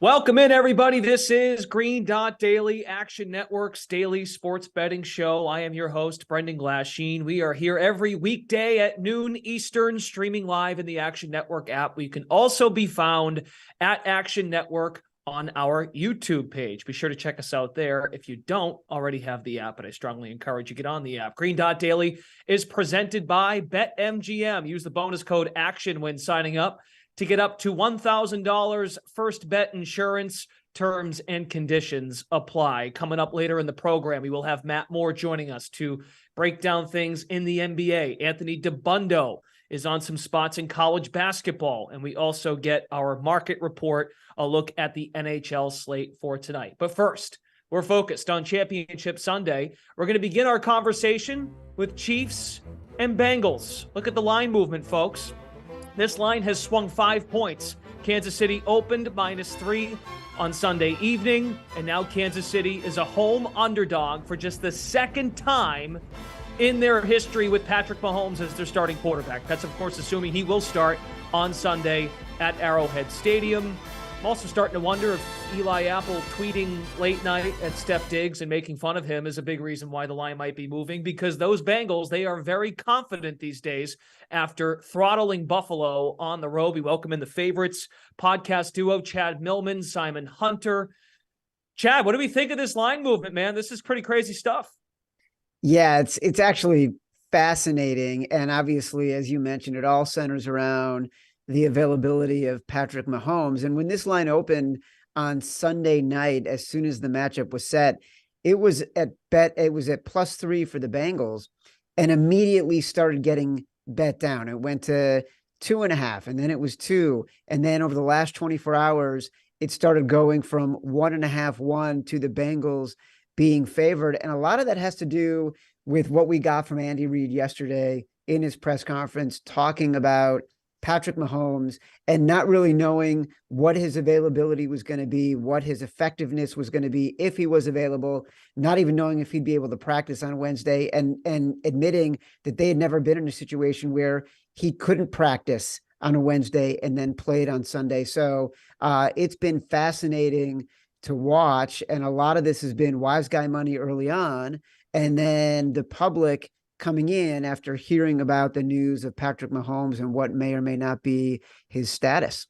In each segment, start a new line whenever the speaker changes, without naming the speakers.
Welcome in, everybody. This is Green Dot Daily, Action Network's daily sports betting show. I am your host, Brendan Glasheen. We are here every weekday at noon Eastern, streaming live in the Action Network app. We can also be found at Action Network on our YouTube page. Be sure to check us out there if you don't already have the app, but I strongly encourage you to get on the app. Green Dot Daily is presented by BetMGM. Use the bonus code ACTION when signing up to get up to $1,000 first bet insurance. Terms and conditions apply. Coming up later in the program, we will have Matt Moore joining us to break down things in the NBA. Anthony DeBundo is on some spots in college basketball, and we also get our market report, a look at the NHL slate for tonight. But first, we're focused on Championship Sunday. We're going to begin our conversation with Chiefs and Bengals. Look at the line movement, folks. This line has swung 5 points. Kansas City opened -3 on Sunday evening, and now Kansas City is a home underdog for just the second time in their history with Patrick Mahomes as their starting quarterback. That's, of course, assuming he will start on Sunday at Arrowhead Stadium. I'm also starting to wonder if Eli Apple tweeting late night at Steph Diggs and making fun of him is a big reason why the line might be moving, because those Bengals, they are very confident these days after throttling Buffalo on the road. We welcome in the favorites podcast duo, Chad Millman, Simon Hunter. Chad, what do we think of this line movement, man? This is pretty crazy stuff.
Yeah, it's actually fascinating. And obviously, as you mentioned, it all centers around the availability of Patrick Mahomes. And when this line opened on Sunday night, as soon as the matchup was set, it was at +3 for the Bengals and immediately started getting bet down. It went to 2.5, and then it was 2. And then over the last 24 hours, it started going from 1.5 to the Bengals being favored. And a lot of that has to do with what we got from Andy Reid yesterday in his press conference, talking about Patrick Mahomes and not really knowing what his availability was going to be, what his effectiveness was going to be if he was available, not even knowing if he'd be able to practice on Wednesday, and admitting that they had never been in a situation where he couldn't practice on a Wednesday and then played on Sunday. So it's been fascinating to watch. And a lot of this has been wise guy money early on, and then the public coming in after hearing about the news of Patrick Mahomes and what may or may not be his status.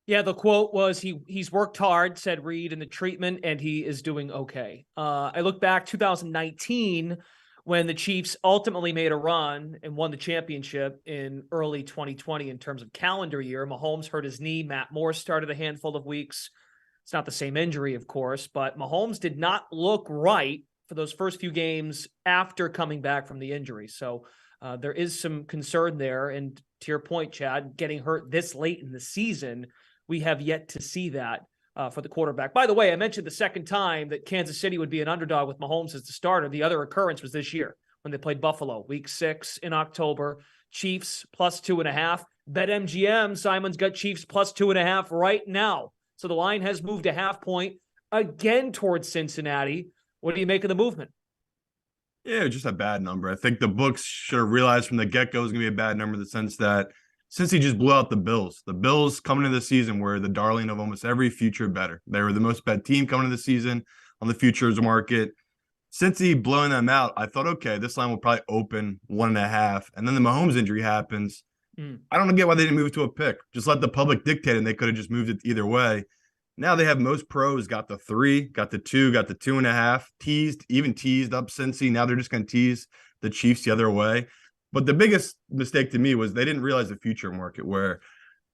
Yeah, the quote was, he's worked hard, said Reid, in the treatment, and he is doing okay. I look back 2019 when the Chiefs ultimately made a run and won the championship in early 2020 in terms of calendar year. Mahomes hurt his knee. Matt Moore started a handful of weeks. It's not the same injury, of course, but Mahomes did not look right for those first few games after coming back from the injury. So there is some concern there. And to your point, Chad, getting hurt this late in the season, we have yet to see that for the quarterback. By the way, I mentioned the second time that Kansas City would be an underdog with Mahomes as the starter. The other occurrence was this year when they played Buffalo, week 6 in October. Chiefs +2.5. BetMGM, Simon's got Chiefs +2.5 right now. So the line has moved a half point again towards Cincinnati. What do you make of the movement?
Yeah, just a bad number. I think the books should have realized from the get-go it was going to be a bad number in the sense that since he just blew out the Bills coming into the season were the darling of almost every future bettor. They were the most bet team coming into the season on the futures market. Since he blowing them out, I thought, okay, this line will probably open 1.5. And then the Mahomes injury happens. I don't get why they didn't move it to a pick. Just let the public dictate, and they could have just moved it either way. Now they have most pros got the 3, got the 2, got the 2.5, teased up Cincy. Now they're just going to tease the Chiefs the other way. But the biggest mistake to me was they didn't realize the future market where,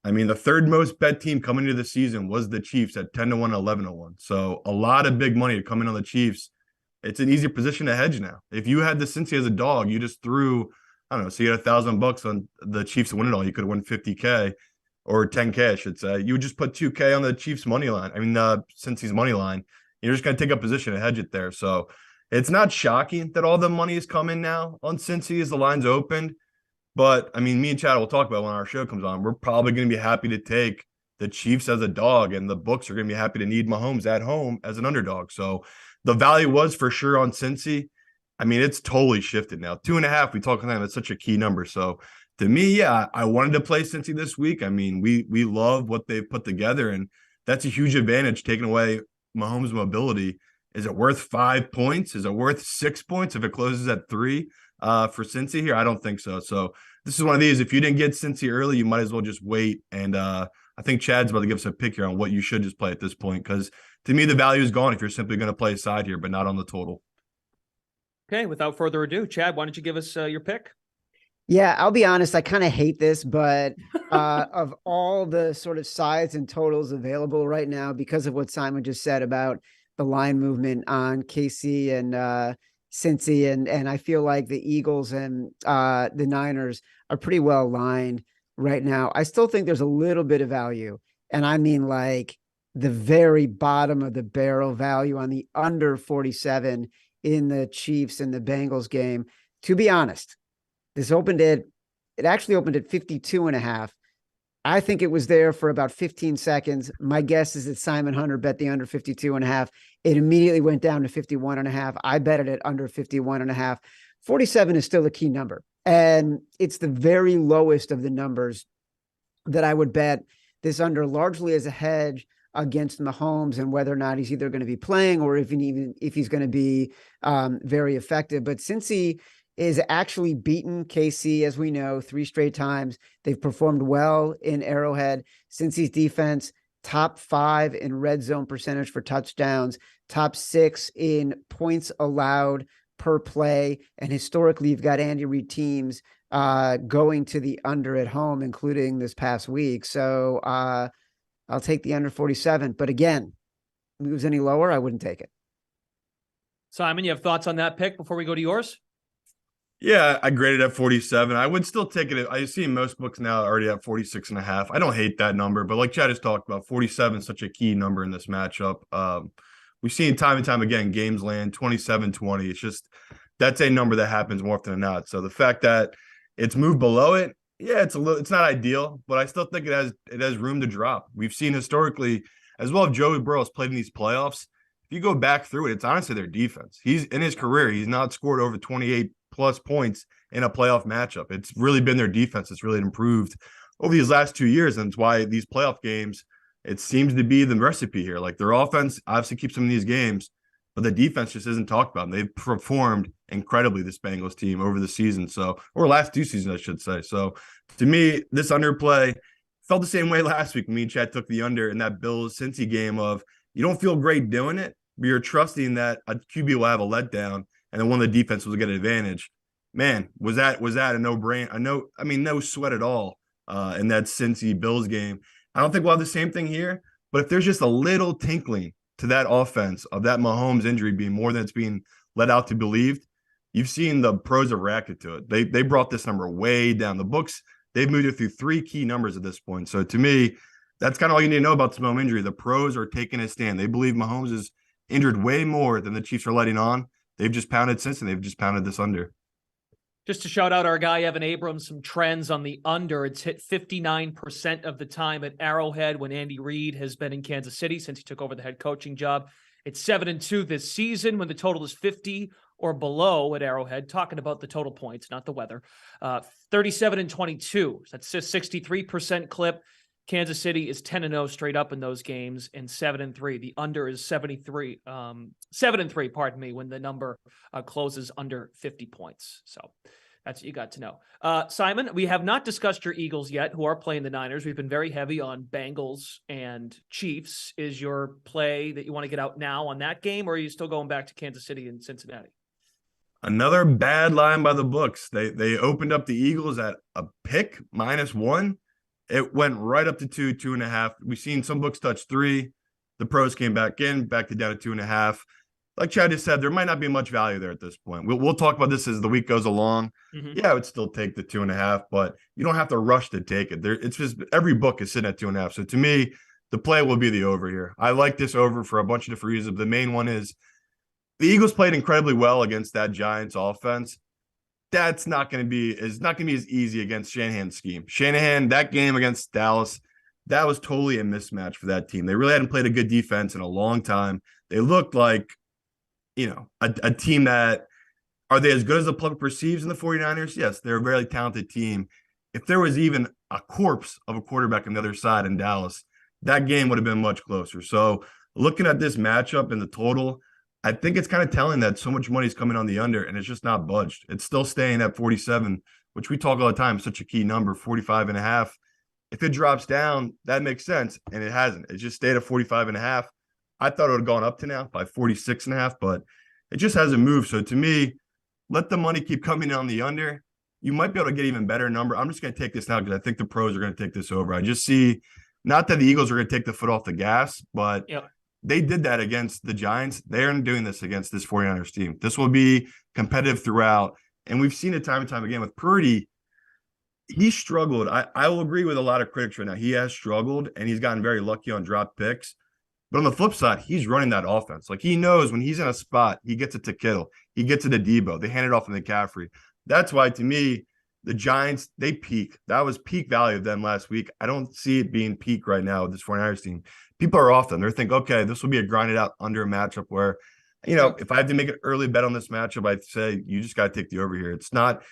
I mean, the third most bet team coming into the season was the Chiefs at 10-1, 11-1. So a lot of big money to come in on the Chiefs. It's an easier position to hedge now. If you had the Cincy as a dog, you just threw, I don't know, so you had $1,000 on the Chiefs to win it all. You could have won $50K. Or 10K, I should say. You would just put 2K on the Chiefs money line. I mean, Cincy's money line. You're just going to take a position and hedge it there. So it's not shocking that all the money is coming now on Cincy as the line's opened. But, I mean, me and Chad will talk about when our show comes on. We're probably going to be happy to take the Chiefs as a dog, and the books are going to be happy to need Mahomes at home as an underdog. So the value was for sure on Cincy. I mean, it's totally shifted now. 2.5, we talk about that's such a key number. So to me, yeah, I wanted to play Cincy this week. I mean, we love what they've put together, and That's a huge advantage, taking away Mahomes' mobility. Is it worth 5 points? Is it worth 6 points if it closes at 3 for Cincy here? I don't think so. So this is one of these. If you didn't get Cincy early, you might as well just wait. And I think Chad's about to give us a pick here on what you should just play at this point, because to me, the value is gone if you're simply going to play a side here, but not on the total.
Okay, without further ado, Chad, why don't you give us your pick?
Yeah, I'll be honest. I kind of hate this, but of all the sort of sides and totals available right now, because of what Simon just said about the line movement on KC and Cincy, and I feel like the Eagles and the Niners are pretty well aligned right now. I still think there's a little bit of value, and I mean like the very bottom of the barrel value on the under 47 in the Chiefs and the Bengals game. To be honest, it actually opened at 52.5. I think it was there for about 15 seconds. My guess is that Simon Hunter bet the under 52.5. It immediately went down to 51.5. I bet it at under 51.5. 47 is still a key number. And it's the very lowest of the numbers that I would bet this under, largely as a hedge against Mahomes and whether or not he's either going to be playing or if he's going to be very effective. But since he is actually beaten KC, as we know, 3 straight times, they've performed well in Arrowhead. Cincy's defense, top 5 in red zone percentage for touchdowns, top 6 in points allowed per play. And historically, you've got Andy Reid teams going to the under at home, including this past week. So I'll take the under 47. But again, moves any lower, I wouldn't take it.
Simon, you have thoughts on that pick before we go to yours?
Yeah, I graded at 47. I would still take it. I see most books now already at 46.5. I don't hate that number, but like Chad has talked about, 47 is such a key number in this matchup. We've seen time and time again, games land 27-20. It's just, that's a number that happens more often than not. So the fact that it's moved below it, yeah, it's not ideal, but I still think it has room to drop. We've seen historically, as well, if Joey Burrow has played in these playoffs, if you go back through it, it's honestly their defense. He's in his career, he's not scored over 28 plus points in a playoff matchup. It's really been their defense that's really improved over these last 2 years. And it's why these playoff games, it seems to be the recipe here. Like, their offense obviously keeps them in these games, but the defense just isn't talked about. And they've performed incredibly, this Bengals team, over the season. So, or last 2 seasons, I should say. So to me, this underplay felt the same way last week. Me and Chad took the under in that Bills-Cincy game of, you don't feel great doing it, but you're trusting that a QB will have a letdown and then one of the defense will get an advantage. Man, was that a no-brainer? No sweat at all in that Cincy Bills game. I don't think we'll have the same thing here, but if there's just a little tinkling to that offense of that Mahomes injury being more than it's being let out to believed, you've seen the pros have reacted to it. They brought this number way down. The books, they've moved it through 3 key numbers at this point. So to me, that's kind of all you need to know about this Mahomes injury. The pros are taking a stand. They believe Mahomes is injured way more than the Chiefs are letting on. They've just pounded since, and they've just pounded this under.
Just to shout out our guy, Evan Abrams, some trends on the under. It's hit 59% of the time at Arrowhead when Andy Reid has been in Kansas City since he took over the head coaching job. It's 7-2 this season when the total is 50 or below at Arrowhead. Talking about the total points, not the weather. 37-22. That's a 63% clip. Kansas City is 10-0 straight up in those games, and 7-3. The under is 7-3, pardon me, when the number closes under 50 points. So that's what you got to know. Simon, we have not discussed your Eagles yet, who are playing the Niners. We've been very heavy on Bengals and Chiefs. Is your play that you want to get out now on that game, or are you still going back to Kansas City and Cincinnati?
Another bad line by the books. They opened up the Eagles at a pick, -1. It went right up to 2, 2.5. We've seen some books touch 3. The pros came back down to 2.5. Like Chad just said, there might not be much value there at this point. We'll talk about this as the week goes along. Mm-hmm. Yeah, I would still take the 2.5, but you don't have to rush to take it. It's just every book is sitting at 2.5. So to me, the play will be the over here. I like this over for a bunch of different reasons. The main one is the Eagles played incredibly well against that Giants offense. That's not going to be as easy against Shanahan's scheme. Shanahan, that game against Dallas, that was totally a mismatch for that team. They really hadn't played a good defense in a long time. They looked like, a team that, are they as good as the public perceives in the 49ers? Yes, they're a very talented team. If there was even a corpse of a quarterback on the other side in Dallas, that game would have been much closer. So looking at this matchup and the total, I think it's kind of telling that so much money is coming on the under and it's just not budged. It's still staying at 47, which we talk all the time, such a key number, 45.5. If it drops down, that makes sense. And it hasn't. It just stayed at 45.5. I thought it would have gone up to now by 46.5, but it just hasn't moved. So to me, let the money keep coming on the under. You might be able to get even better number. I'm just going to take this now because I think the pros are going to take this over. I just see, not that the Eagles are going to take the foot off the gas, but they did that against the Giants. They aren't doing this against this 49ers team. This will be competitive throughout. And we've seen it time and time again with Purdy. He struggled. I will agree with a lot of critics right now. He has struggled, and he's gotten very lucky on drop picks. But on the flip side, he's running that offense. Like, he knows when he's in a spot, he gets it to Kittle. He gets it to Debo. They hand it off to McCaffrey. That's why, to me, the Giants, they peak. That was peak value of them last week. I don't see it being peak right now with this 49ers team. People are off them. They're thinking, okay, this will be a grinded out under matchup where, if I had to make an early bet on this matchup, I'd say you just got to take the over here. It's not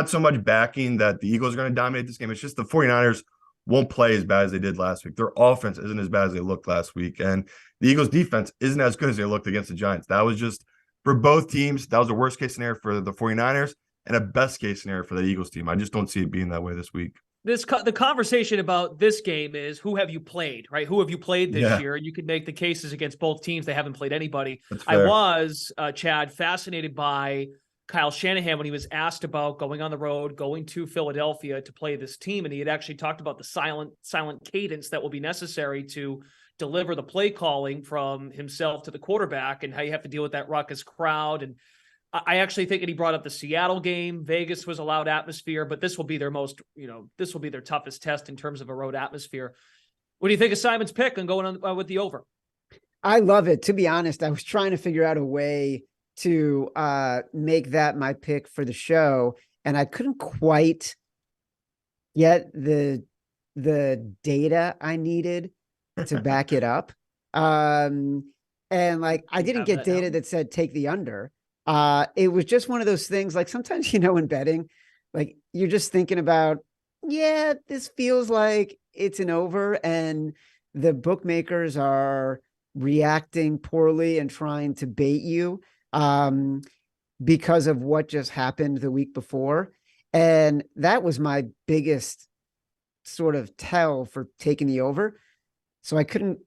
so much backing that the Eagles are going to dominate this game. It's just the 49ers won't play as bad as they did last week. Their offense isn't as bad as they looked last week. And the Eagles defense isn't as good as they looked against the Giants. That was just, for both teams, that was a worst case scenario for the 49ers and a best case scenario for the Eagles team. I just don't see it being that way this week.
The conversation about this game is, who have you played, right? Who have you played this year? And you could make the cases against both teams. They haven't played anybody. I was, Chad, fascinated by Kyle Shanahan when he was asked about going on the road, going to Philadelphia to play this team. And he had actually talked about the silent cadence that will be necessary to deliver the play calling from himself to the quarterback, and how you have to deal with that raucous crowd. And I actually think that he brought up the Seattle game. Vegas was a loud atmosphere, but this will be their this will be their toughest test in terms of a road atmosphere. What do you think of Simon's pick and going on with the over?
I love it. To be honest, I was trying to figure out a way to make that my pick for the show, and I couldn't quite get the data I needed to back it up. And like, I didn't get data that said take the under. It was just one of those things, like, sometimes, in betting, like, you're just thinking about, this feels like it's an over, and the bookmakers are reacting poorly and trying to bait you because of what just happened the week before. And that was my biggest sort of tell for taking the over. So I couldn't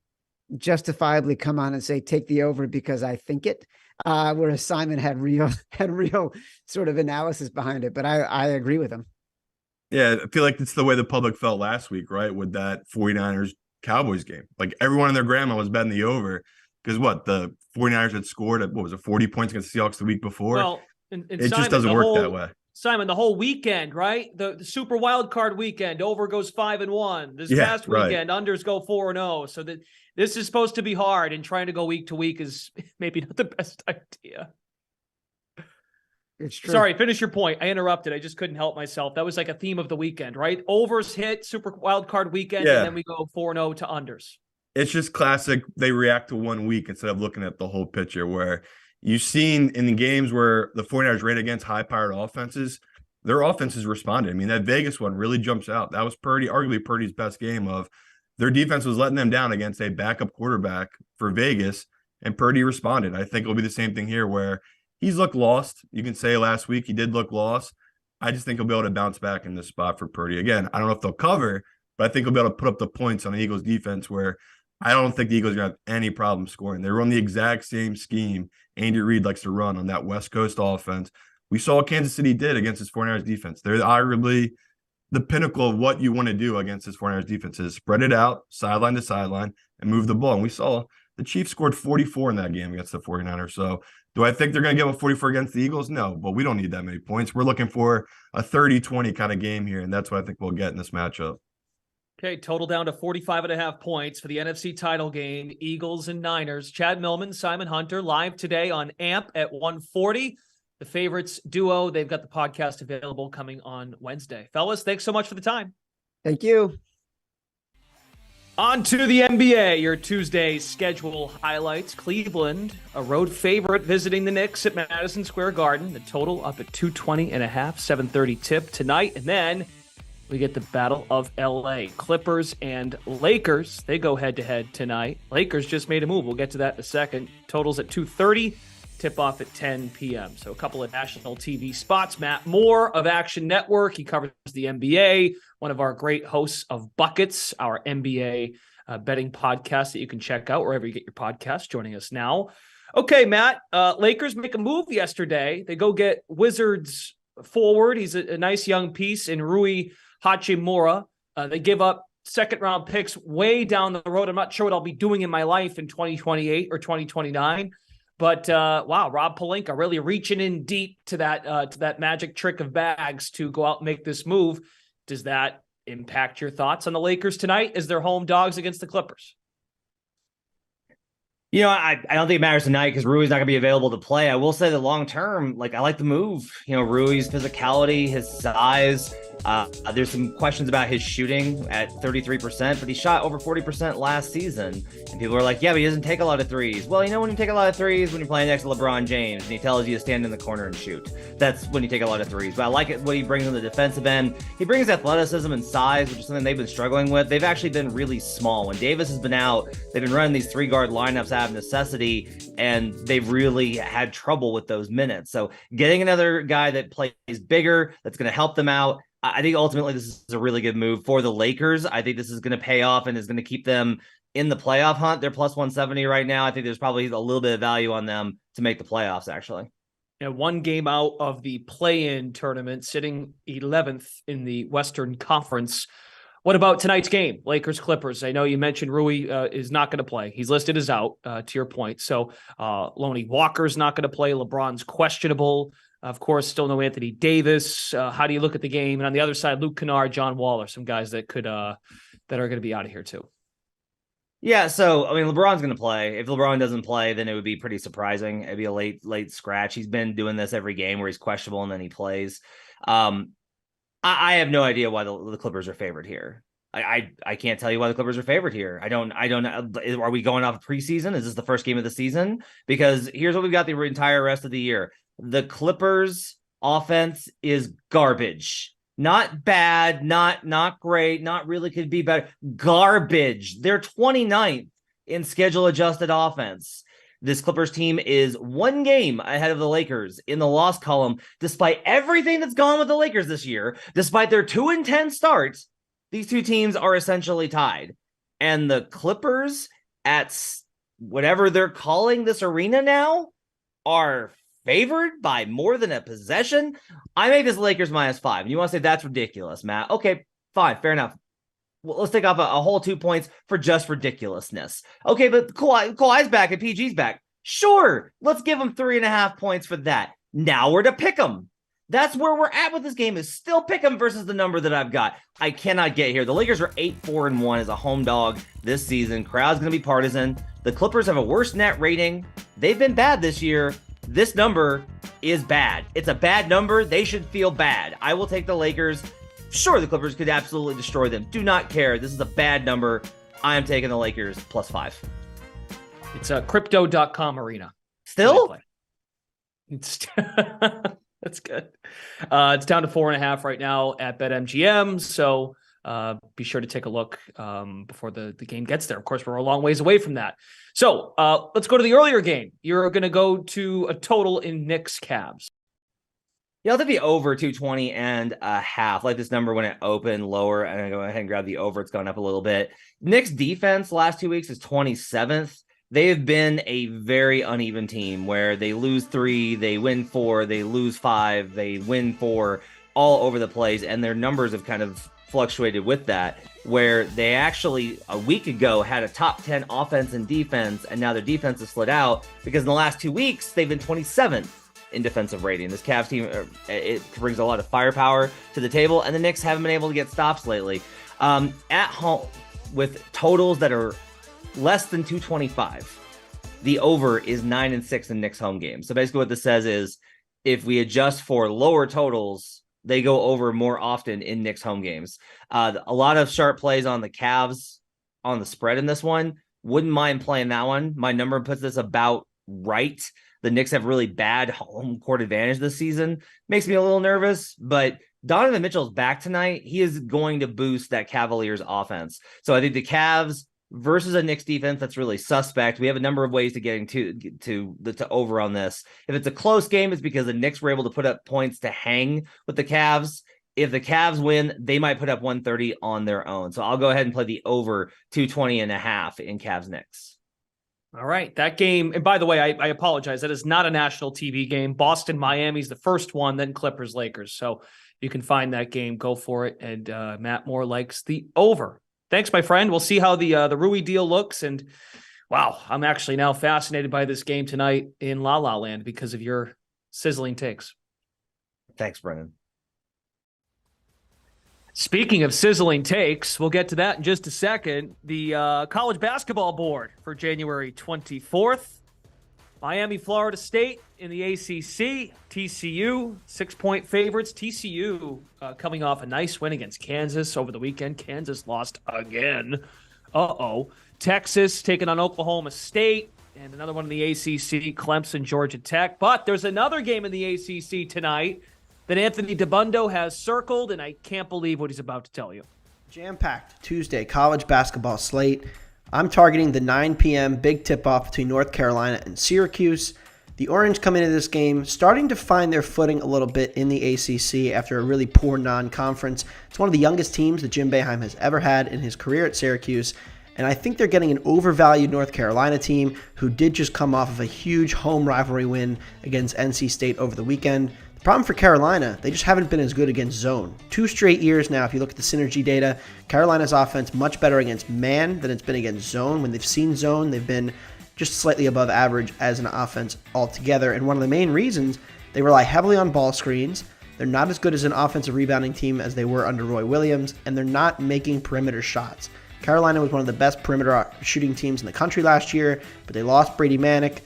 justifiably come on and say, take the over because I think it, whereas Simon had real sort of analysis behind it. But I agree with him.
Yeah, I feel like it's the way the public felt last week, right? With that 49ers Cowboys game. Like, everyone and their grandma was betting the over because the 49ers had scored at, 40 points against the Seahawks the week before.
Well, and
it
Simon,
just doesn't work that way.
Simon, the whole weekend, right? The super wild card weekend, over goes 5-1. This past weekend, unders go 4-0. So that this is supposed to be hard, and trying to go week to week is maybe not the best idea.
It's true.
Sorry, finish your point. I interrupted. I just couldn't help myself. That was like a theme of the weekend, right? Overs hit, super wild card weekend, and then we go 4-0 to unders.
It's just classic. They react to 1 week instead of looking at the whole picture, where you've seen in the games where the 49ers rate against high-powered offenses, their offenses responded. I mean, that Vegas one really jumps out. That was arguably Purdy's best game of their defense was letting them down against a backup quarterback for Vegas, and Purdy responded. I think it'll be the same thing here where he's looked lost. You can say last week he did look lost. I just think he'll be able to bounce back in this spot for Purdy. Again, I don't know if they'll cover, but I think he'll be able to put up the points on the Eagles defense where I don't think the Eagles are going to have any problem scoring. They run the exact same scheme Andy Reid likes to run on that West Coast offense. We saw what Kansas City did against this 49ers defense. They're arguably the pinnacle of what you want to do against this 49ers defense is spread it out, sideline to sideline, and move the ball. And we saw the Chiefs scored 44 in that game against the 49ers. So do I think they're going to give up 44 against the Eagles? No, but we don't need that many points. We're looking for a 30-20 kind of game here, and that's what I think we'll get in this matchup.
Okay, total down to 45.5 points for the NFC title game, Eagles and Niners. Chad Millman, Simon Hunter, live today on AMP at 1:40. The Favorites duo, they've got the podcast available coming on Wednesday. Fellas, thanks so much for the time.
Thank you.
On to the NBA, your Tuesday schedule highlights. Cleveland, a road favorite, visiting the Knicks at Madison Square Garden. The total up at 220.5, 7:30 tip tonight. And then We get the Battle of LA. Clippers and Lakers, they go head-to-head tonight. Lakers just made a move. We'll get to that in a second. Totals at 2:30, tip-off at 10 p.m. So a couple of national TV spots. Matt Moore of Action Network. He covers the NBA, one of our great hosts of Buckets, our NBA betting podcast that you can check out wherever you get your podcasts, joining us now. Okay, Matt, Lakers make a move yesterday. They go get Wizards forward. He's a nice young piece in Rui Hachimura. They give up second-round picks way down the road. I'm not sure what I'll be doing in my life in 2028 or 2029. But wow, Rob Pelinka really reaching in deep to that magic trick of bags to go out and make this move. Does that impact your thoughts on the Lakers tonight as they're home dogs against the Clippers?
You know, I don't think it matters tonight because Rui's not going to be available to play. I will say that long term, like, I like the move. You know, Rui's physicality, his size. There's some questions about his shooting at 33%, but he shot over 40% last season. And people are like, yeah, but he doesn't take a lot of threes. Well, you know, when you take a lot of threes, when you're playing next to LeBron James and he tells you to stand in the corner and shoot, that's when you take a lot of threes. But I like it what he brings on the defensive end. He brings athleticism and size, which is something they've been struggling with. They've actually been really small. When Davis has been out, they've been running these 3-guard lineups out of necessity, and they've really had trouble with those minutes. So getting another guy that plays bigger, that's going to help them out, I think ultimately this is a really good move for the Lakers. I think this is going to pay off and is going to keep them in the playoff hunt. They're plus 170 right now. I think there's probably a little bit of value on them to make the playoffs, actually.
And one game out of the play-in tournament, sitting 11th in the Western Conference. What about tonight's game, Lakers-Clippers? I know you mentioned Rui is not going to play. He's listed as out, to your point. So Lonnie Walker's not going to play. LeBron's questionable. Of course, still no Anthony Davis. How do you look at the game? And on the other side, Luke Kennard, John Wall are some guys that could that are going to be out of here too.
Yeah, so I mean, LeBron's going to play. If LeBron doesn't play, then it would be pretty surprising. It'd be a late scratch. He's been doing this every game where he's questionable and then he plays. I have no idea why the Clippers are favored here. I can't tell you why the Clippers are favored here. I don't know. Are we going off preseason? Is this the first game of the season? Because here's what we've got the entire rest of the year. The Clippers offense is garbage. Not bad, not great, not really could be better. Garbage. They're 29th in schedule adjusted offense. This Clippers team is one game ahead of the Lakers in the loss column, despite everything that's gone with the Lakers this year. Despite their 2-10 starts, these two teams are essentially tied. And the Clippers, at whatever they're calling this arena now, are favored by more than a possession. I make this Lakers -5. You want to say that's ridiculous, Matt? Okay, fine, fair enough. Well, let's take off a whole 2 points for just ridiculousness. Okay, but Kawhi's back and PG's back. Sure, let's give them 3.5 points for that. Now we're to pick them. That's where we're at with this game, is still pick them versus the number that I've got. I cannot get here. The Lakers are 8-4-1 as a home dog this season. Crowd's going to be partisan. The Clippers have a worse net rating. They've been bad this year. This number is bad. It's a bad number. They should feel bad. I will take the Lakers. Sure, the Clippers could absolutely destroy them. Do not care. This is a bad number. I am taking the Lakers +5.
It's a crypto.com arena.
Still?
It's that's good. It's down to 4.5 right now at BetMGM. So be sure to take a look before the game gets there. Of course, we're a long ways away from that. So let's go to the earlier game. You're going to go to a total in Knicks Cavs.
Yeah, I'll take the over 220.5. Like this number when it opened lower, and I go ahead and grab the over. It's gone up a little bit. Knicks defense last 2 weeks is 27th. They have been a very uneven team where they lose 3, they win 4, they lose 5, they win 4, all over the place, and their numbers have kind of fluctuated with that, where they actually a week ago had a top 10 offense and defense, and now their defense has slid out because in the last 2 weeks they've been 27th in defensive rating. This Cavs team, it brings a lot of firepower to the table, and the Knicks haven't been able to get stops lately. At home, with totals that are less than 225, the over is 9-6 in Knicks home games. So basically what this says is if we adjust for lower totals, they go over more often in Knicks home games. A lot of sharp plays on the Cavs on the spread in this one. Wouldn't mind playing that one. My number puts this about right. The Knicks have really bad home court advantage this season. Makes me a little nervous, but Donovan Mitchell's back tonight. He is going to boost that Cavaliers offense. So I think the Cavs versus a Knicks defense that's really suspect. We have a number of ways to getting to over on this. If it's a close game, it's because the Knicks were able to put up points to hang with the Cavs. If the Cavs win, they might put up 130 on their own. So I'll go ahead and play the over 220.5 in Cavs Knicks.
All right. That game. And by the way, I apologize. That is not a national TV game. Boston, Miami's the first one, then Clippers, Lakers. So you can find that game. Go for it. And Matt Moore likes the over. Thanks, my friend. We'll see how the Rui deal looks. And wow, I'm actually now fascinated by this game tonight in La La Land because of your sizzling takes.
Thanks, Brennan.
Speaking of sizzling takes, we'll get to that in just a second. The college basketball board for January 24th. Miami, Florida State in the ACC. TCU, 6-point favorites. TCU coming off a nice win against Kansas over the weekend. Kansas lost again. Texas taking on Oklahoma State. And another one in the ACC, Clemson, Georgia Tech. But there's another game in the ACC tonight that Anthony DeBundo has circled, and I can't believe what he's about to tell you.
Jam-packed Tuesday college basketball slate. I'm targeting the 9 p.m. big tip-off between North Carolina and Syracuse. The Orange come into this game starting to find their footing a little bit in the ACC after a really poor non-conference. It's one of the youngest teams that Jim Boeheim has ever had in his career at Syracuse, and I think they're getting an overvalued North Carolina team who did just come off of a huge home rivalry win against NC State over the weekend. The problem for Carolina, they just haven't been as good against zone. 2 straight years now, if you look at the synergy data, Carolina's offense much better against man than it's been against zone. When they've seen zone, they've been just slightly above average as an offense altogether. And one of the main reasons, they rely heavily on ball screens. They're not as good as an offensive rebounding team as they were under Roy Williams, and they're not making perimeter shots. Carolina was one of the best perimeter shooting teams in the country last year, but they lost Brady Manick.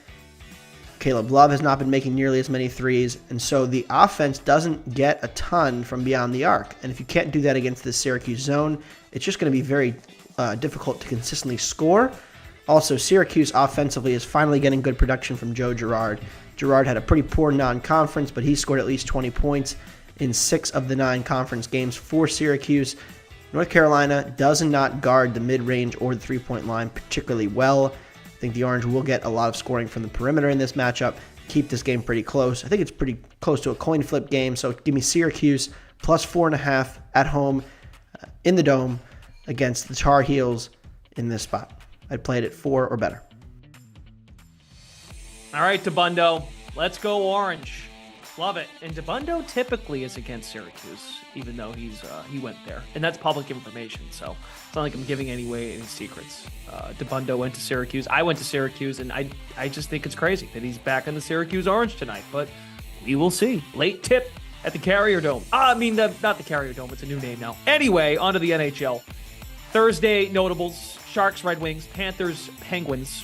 Caleb Love has not been making nearly as many threes, and so the offense doesn't get a ton from beyond the arc. And if you can't do that against the Syracuse zone, it's just going to be very difficult to consistently score. Also, Syracuse offensively is finally getting good production from Joe Girard. Girard had a pretty poor non-conference, but he scored at least 20 points in 6 of the 9 conference games for Syracuse. North Carolina does not guard the mid-range or the three-point line particularly well. I think the Orange will get a lot of scoring from the perimeter in this matchup, keep this game pretty close. I think it's pretty close to a coin flip game, so give me Syracuse plus 4.5 at home in the Dome against the Tar Heels in this spot. I'd play it at 4 or better.
All right, DeBundo, let's go Orange. Love it. And DeBundo typically is against Syracuse, even though he went there. And that's public information, so it's not like I'm giving any secrets. DeBundo went to Syracuse. I went to Syracuse, and I just think it's crazy that he's back in the Syracuse Orange tonight. But we will see. Late tip at the Carrier Dome. Not the Carrier Dome. It's a new name now. Anyway, on to the NHL. Thursday notables, Sharks, Red Wings, Panthers, Penguins.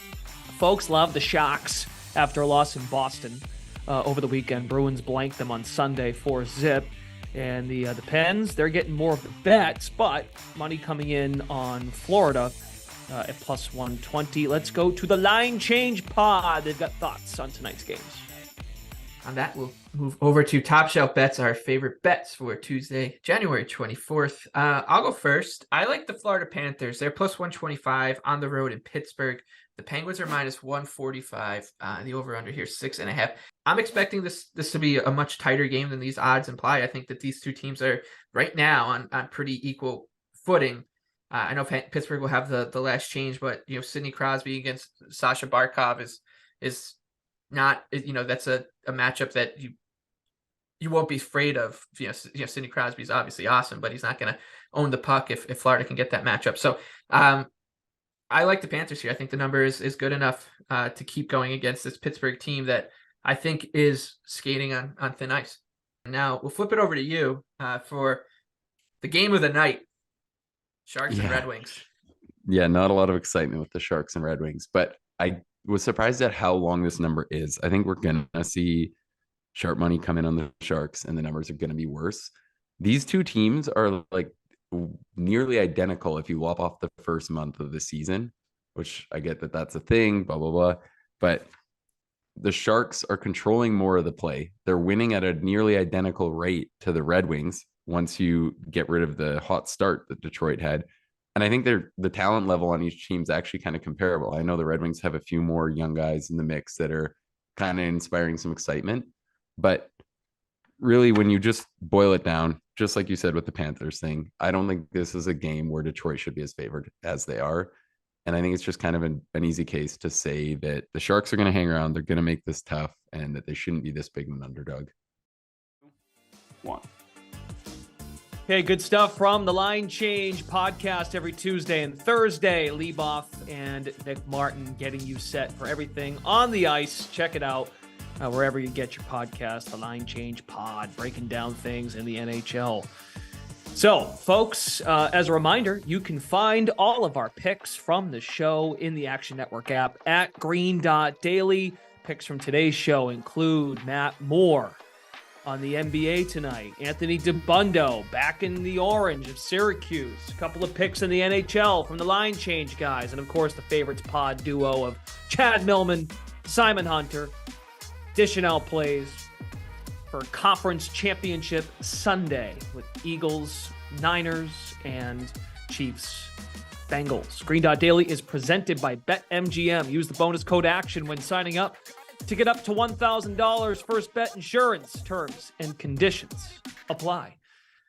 Folks love the Sharks after a loss in Boston over the weekend. Bruins blanked them on Sunday 4-0. And the Pens, they're getting more of the bets, but money coming in on Florida at plus 120. Let's go to the line change pod. They've got thoughts on tonight's games.
On that, we'll move over to Top Shelf Bets, our favorite bets for Tuesday, January 24th. I'll go first. I like the Florida Panthers. They're plus 125 on the road in Pittsburgh. The Penguins are minus 145. The over-under here, 6.5. I'm expecting this to be a much tighter game than these odds imply. I think that these two teams are right now on pretty equal footing. I know Pittsburgh will have the last change, but Sidney Crosby against Sasha Barkov is not, that's a matchup that you won't be afraid of. Sidney Crosby is obviously awesome, but he's not going to own the puck if Florida can get that matchup. So I like the Panthers here. I think the number is good enough to keep going against this Pittsburgh team that I think is skating on thin ice. Now we'll flip it over to you for the game of the night, Sharks and Red Wings.
Yeah, not a lot of excitement with the Sharks and Red Wings, but I was surprised at how long this number is. I think we're going to see sharp money come in on the Sharks, and the numbers are going to be worse. These two teams are like nearly identical if you lop off the first month of the season, which I get that that's a thing, blah, blah, blah. But the Sharks are controlling more of the play. They're winning at a nearly identical rate to the Red Wings, once you get rid of the hot start that Detroit had. And I think the talent level on each team is actually kind of comparable. I know the Red Wings have a few more young guys in the mix that are kind of inspiring some excitement, but really when you just boil it down, just like you said with the Panthers thing, I don't think this is a game where Detroit should be as favored as they are. And I think it's just kind of an easy case to say that the Sharks are going to hang around, they're going to make this tough, and that they shouldn't be this big of an underdog.
Okay, good stuff from the Line Change podcast every Tuesday and Thursday. Leboff and Nick Martin getting you set for everything on the ice. Check it out wherever you get your podcast, the Line Change pod, breaking down things in the NHL. So, folks, as a reminder, you can find all of our picks from the show in the Action Network app at green.daily. Picks from today's show include Matt Moore on the NBA tonight, Anthony DiBundo back in the orange of Syracuse, a couple of picks in the NHL from the Line Change guys, and of course the favorites pod duo of Chad Millman, Simon Hunter, dishing out plays for Conference Championship Sunday with Eagles, Niners, and Chiefs, Bengals. Green.Daily is presented by BetMGM. Use the bonus code ACTION when signing up to get up to $1,000 first bet insurance. Terms and conditions apply.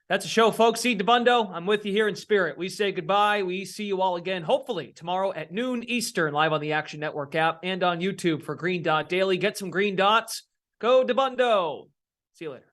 That's a show, folks. See DiBundo, I'm with you here in spirit. We say goodbye. We see you all again, hopefully tomorrow at noon Eastern, live on the Action Network app and on YouTube for Green.Daily. Get some green dots. Go DiBundo. See you later.